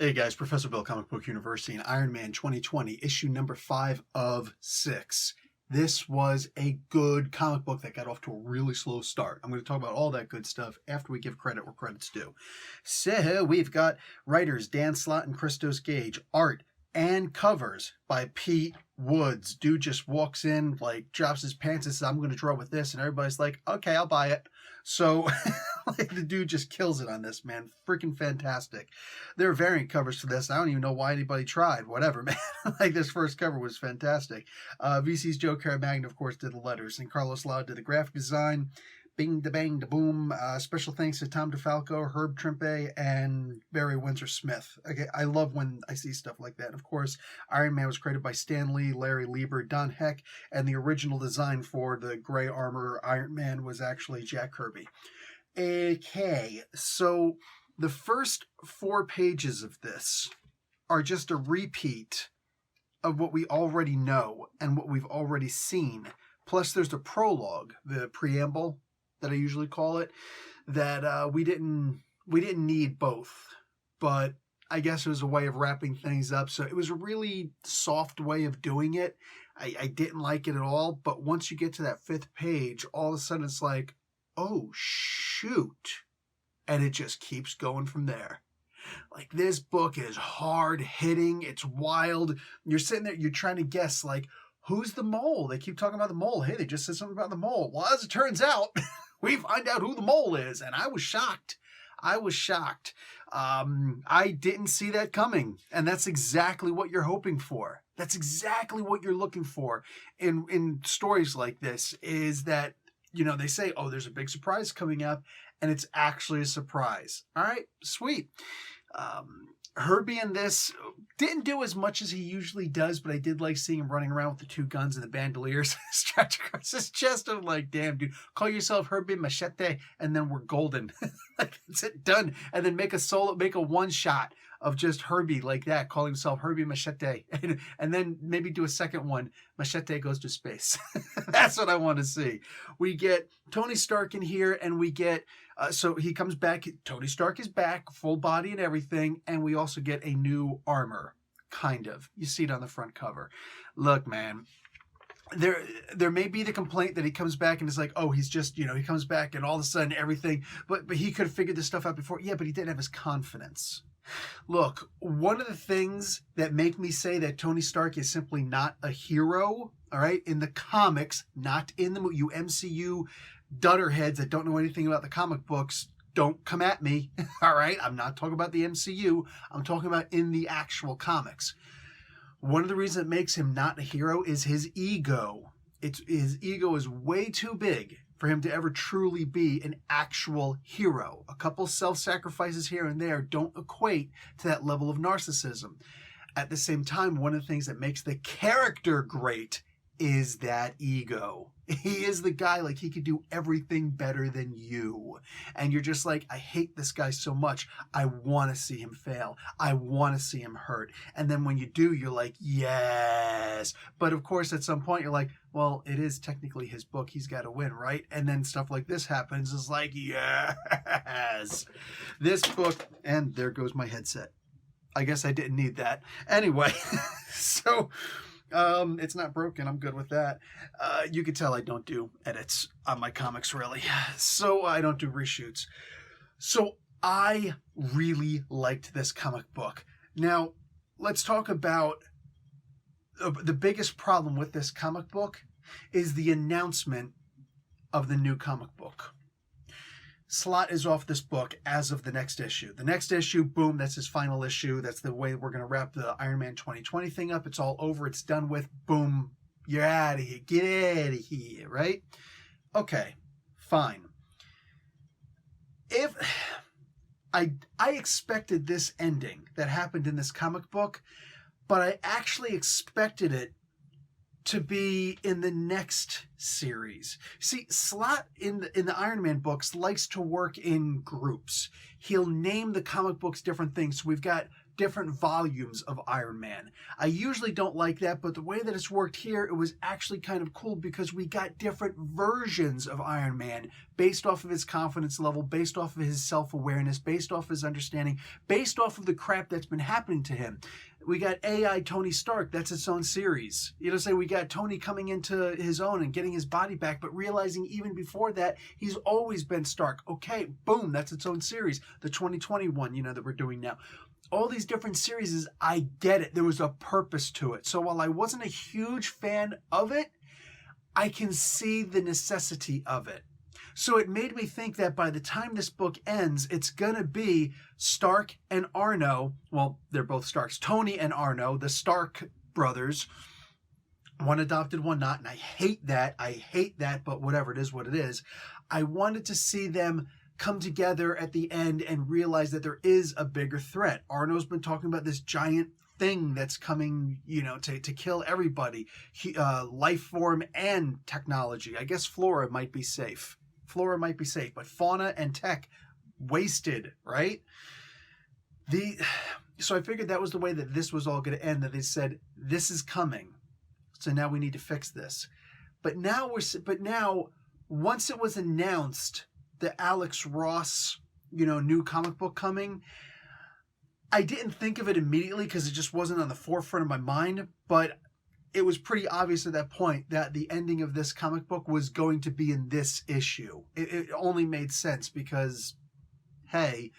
Hey guys, Professor Bill, Comic Book University, and Iron Man 2020, issue number 5 of 6. This was a good comic book that got off to a really slow start. I'm going to talk about all that good stuff after we give credit where credit's due. So we've got writers Dan Slott and Christos Gage, art and covers by Pete Woods. Dude just walks in, like drops his pants and says, I'm going to draw with this, and everybody's like, okay, I'll buy it. So like the dude just kills it on this, man. Freaking fantastic. There are variant covers for this. I don't even know why anybody tried. Whatever, man. Like this first cover was fantastic. VC's Joe Carabagna, of course, did the letters, and Carlos Lau did the graphic design. Bing da bang da boom. Special thanks to Tom DeFalco, Herb Trimpe, and Barry Windsor Smith. Okay, I love when I see stuff like that. And of course, Iron Man was created by Stan Lee, Larry Lieber, Don Heck, and the original design for the gray armor Iron Man was actually Jack Kirby. Okay, so the first 4 pages of this are just a repeat of what we already know and what we've already seen. Plus, there's the prologue, the preamble that I usually call it, that we didn't need both, but I guess it was a way of wrapping things up. So it was a really soft way of doing it. I didn't like it at all, but once you get to that 5th page, all of a sudden it's like, oh shoot, and it just keeps going from there. Like, this book is hard hitting, it's wild. You're sitting there, you're trying to guess, like, who's the mole? They keep talking about the mole. Hey, they just said something about the mole. Well, as it turns out, we find out who the mole is, and I was shocked. I didn't see that coming, and that's exactly what you're hoping for. That's exactly what you're looking for in stories like this, is that, you know, they say, oh, there's a big surprise coming up, and it's actually a surprise. All right, sweet. Herbie in this didn't do as much as he usually does, but I did like seeing him running around with the 2 guns and the bandoliers stretched across his chest. I'm like, damn, dude, call yourself Herbie Machete, and then we're golden. Like, that's it, done. And then make a one-shot of just Herbie like that, calling himself Herbie Machete. And then maybe do a second one, Machete Goes to Space. That's what I want to see. We get Tony Stark in here, and we get... so he comes back, Tony Stark is back, full body and everything, and we also get a new armor, kind of. You see it on the front cover. Look, man, there may be the complaint that he comes back and it's like, oh, he's just, you know, he comes back and all of a sudden everything, but he could have figured this stuff out before. Yeah, but he didn't have his confidence. Look, one of the things that make me say that Tony Stark is simply not a hero, all right, in the comics, not in the you MCU dudderheads that don't know anything about the comic books, don't come at me, all right? I'm not talking about the MCU. I'm talking about in the actual comics. One of the reasons that makes him not a hero is his ego. His ego is way too big for him to ever truly be an actual hero. A couple self-sacrifices here and there don't equate to that level of narcissism. At the same time, one of the things that makes the character great is that ego. He is the guy, like, he could do everything better than you. And you're just like, I hate this guy so much. I want to see him fail. I want to see him hurt. And then when you do, you're like, yes. But of course, at some point, you're like, well, it is technically his book. He's got to win, right? And then stuff like this happens. It's like, yes. This book, and there goes my headset. I guess I didn't need that. Anyway, so... it's not broken. I'm good with that. You can tell I don't do edits on my comics, really. So I don't do reshoots. So I really liked this comic book. Now, let's talk about the biggest problem with this comic book is the announcement of the new comic book. Slott is off this book as of the next issue. The next issue, boom, that's his final issue. That's the way we're going to wrap the Iron Man 2020 thing up. It's all over. It's done with. Boom. You're out of here. Get out of here, right? Okay, fine. If I expected this ending that happened in this comic book, but I actually expected it to be in the next series. See, Slott in the Iron Man books likes to work in groups. He'll name the comic books different things. So we've got different volumes of Iron Man. I usually don't like that, but the way that it's worked here, it was actually kind of cool because we got different versions of Iron Man based off of his confidence level, based off of his self-awareness, based off of his understanding, based off of the crap that's been happening to him. We got AI Tony Stark, that's its own series. You know, say we got Tony coming into his own and getting his body back, but realizing even before that, he's always been Stark. Okay, boom, that's its own series. The 2021, you know, that we're doing now. All these different series, I get it. There was a purpose to it. So while I wasn't a huge fan of it, I can see the necessity of it. So it made me think that by the time this book ends, it's going to be Stark and Arno. Well, they're both Starks. Tony and Arno, the Stark brothers. One adopted, one not. And I hate that. But whatever, it is what it is. I wanted to see them come together at the end and realize that there is a bigger threat. Arno's been talking about this giant thing that's coming, you know, to kill everybody. Life form and technology. I guess flora might be safe. But fauna and tech wasted, right? So I figured that was the way that this was all going to end, that they said, this is coming. So now we need to fix this. But now, once it was announced, the Alex Ross, you know, new comic book coming, I didn't think of it immediately because it just wasn't on the forefront of my mind, but it was pretty obvious at that point that the ending of this comic book was going to be in this issue. It only made sense because, hey,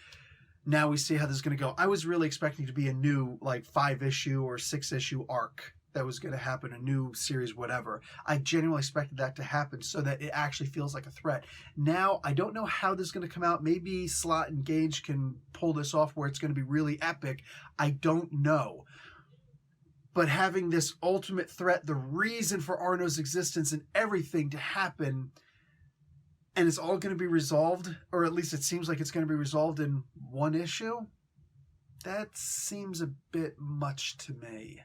now we see how this is going to go. I was really expecting to be a new, like, 5-issue or 6-issue arc that was going to happen, a new series, whatever. I genuinely expected that to happen so that it actually feels like a threat. Now, I don't know how this is going to come out. Maybe Slott and Gage can pull this off where it's going to be really epic. I don't know. But having this ultimate threat, the reason for Arno's existence and everything to happen, and it's all going to be resolved, or at least it seems like it's going to be resolved in one issue, that seems a bit much to me.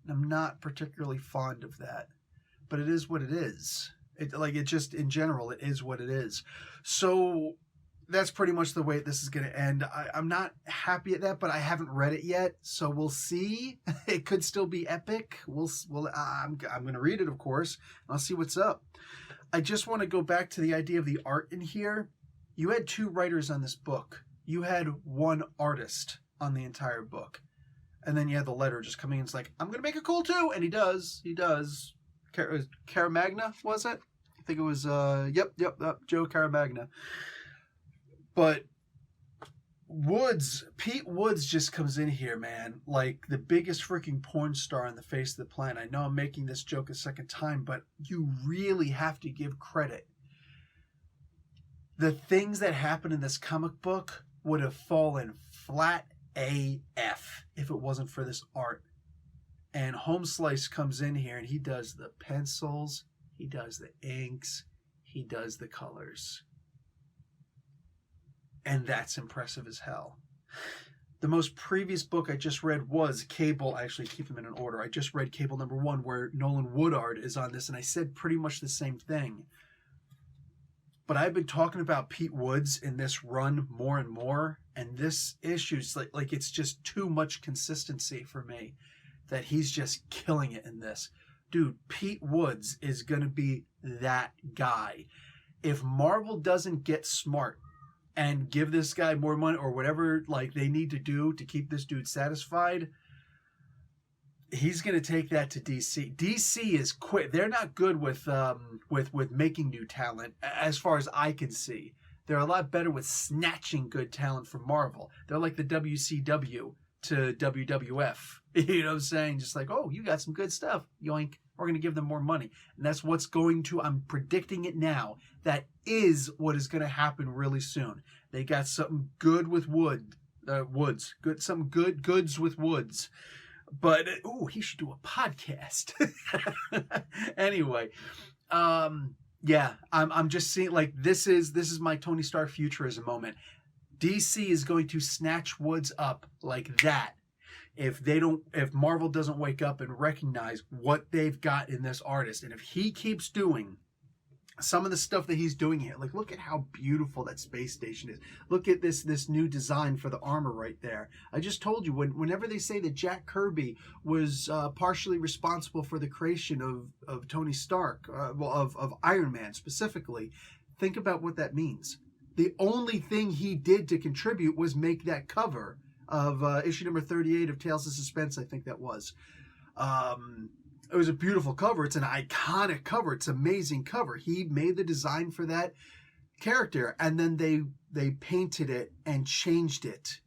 I'm not particularly fond of that, but it is what it is. It just, in general, it is what it is. So that's pretty much the way this is going to end. I'm not happy at that, but I haven't read it yet, so we'll see. It could still be epic. I'm going to read it, of course. I'll see what's up. I just want to go back to the idea of the art in here. You had 2 writers on this book. You had 1 artist on the entire book. And then you had the letter just coming in. It's like, I'm going to make it cool too. And he does. Caramagna, was it? I think it was, yep, Joe Caramagna. But Pete Woods just comes in here, man, like the biggest freaking porn star on the face of the planet. I know I'm making this joke a second time, but you really have to give credit. The things that happen in this comic book would have fallen flat AF if it wasn't for this art. And Home Slice comes in here and he does the pencils, he does the inks, he does the colors. And that's impressive as hell. The most previous book I just read was Cable. I actually keep them in an order. I just read Cable #1 where Nolan Woodard is on this, and I said pretty much the same thing. But I've been talking about Pete Woods in this run more and more, and this issue's like it's just too much consistency for me that he's just killing it in this. Dude, Pete Woods is going to be that guy. If Marvel doesn't get smart and give this guy more money or whatever like they need to do to keep this dude satisfied, he's going to take that to DC. DC is quick. They're not good with making new talent as far as I can see. They're a lot better with snatching good talent from Marvel. They're like the WCW to WWF. You know what I'm saying? Just like, oh, you got some good stuff. Yoink. We're going to give them more money. And that's what's going to, I'm predicting it now. That is what is going to happen really soon. They got something good with Woods. Some good goods with Woods. But, he should do a podcast. Anyway, yeah, I'm just seeing, like, this is my Tony Stark futurism moment. DC is going to snatch Woods up like that. if Marvel doesn't wake up and recognize what they've got in this artist, and if he keeps doing some of the stuff that he's doing here, like look at how beautiful that space station is. Look at this new design for the armor right there. I just told you, whenever they say that Jack Kirby was partially responsible for the creation of Tony Stark, of Iron Man specifically, think about what that means. The only thing he did to contribute was make that cover of issue number 38 of Tales of Suspense, I think that was. It was a beautiful cover. It's an iconic cover. It's an amazing cover. He made the design for that character, and then they painted it and changed it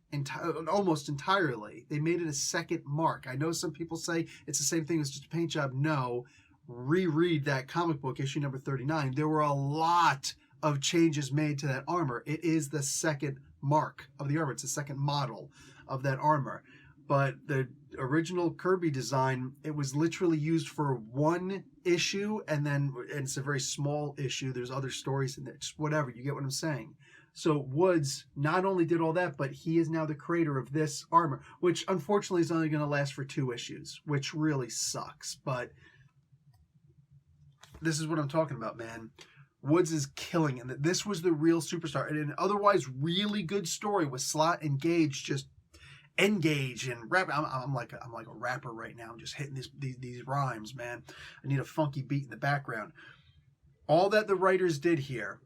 almost entirely. They made it a second mark. I know some people say it's the same thing as just a paint job. No, reread that comic book, issue number 39. There were a lot of changes made to that armor. It is the second mark of the armor. It's the second model of that armor. But the original Kirby design, it was literally used for one issue, and it's a very small issue. There's other stories in there. Just whatever. You get what I'm saying? So Woods not only did all that, but he is now the creator of this armor, which unfortunately is only going to last for 2 issues, which really sucks. But this is what I'm talking about, man. Woods is killing it. This was the real superstar. And an otherwise really good story with Slott and Gage just engage and rap. I'm like a rapper right now. I'm just hitting these rhymes, man. I need a funky beat in the background. All that the writers did here,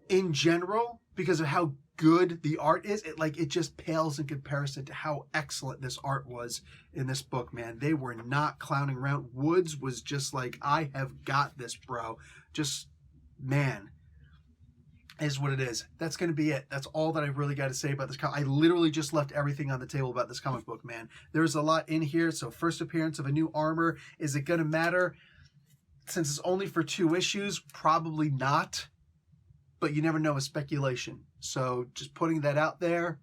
in general, because of how good the art is, it just pales in comparison to how excellent this art was in this book, man. They were not clowning around. Woods was just like, I have got this, bro. Just, man, is what it is. That's going to be it. That's all that I really got to say about this comic. I literally just left everything on the table about this comic book, man. There's a lot in here. So first appearance of a new armor. Is it going to matter? Since it's only for 2 issues, probably not. But you never know with speculation. So just putting that out there,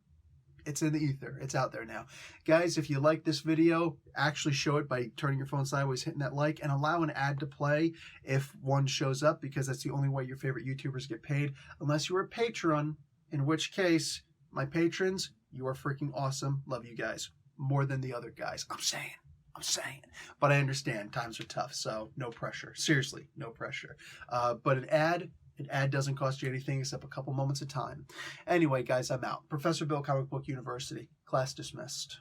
it's in the ether. It's out there now. Guys, if you like this video, actually show it by turning your phone sideways, hitting that like, and allow an ad to play if one shows up, because that's the only way your favorite YouTubers get paid, unless you're a patron, in which case, my patrons, you are freaking awesome. Love you guys more than the other guys. I'm saying. But I understand times are tough, so no pressure. Seriously, no pressure. But an ad doesn't cost you anything except a couple moments of time. Anyway, guys, I'm out. Professor Bill, Comic Book University. Class dismissed.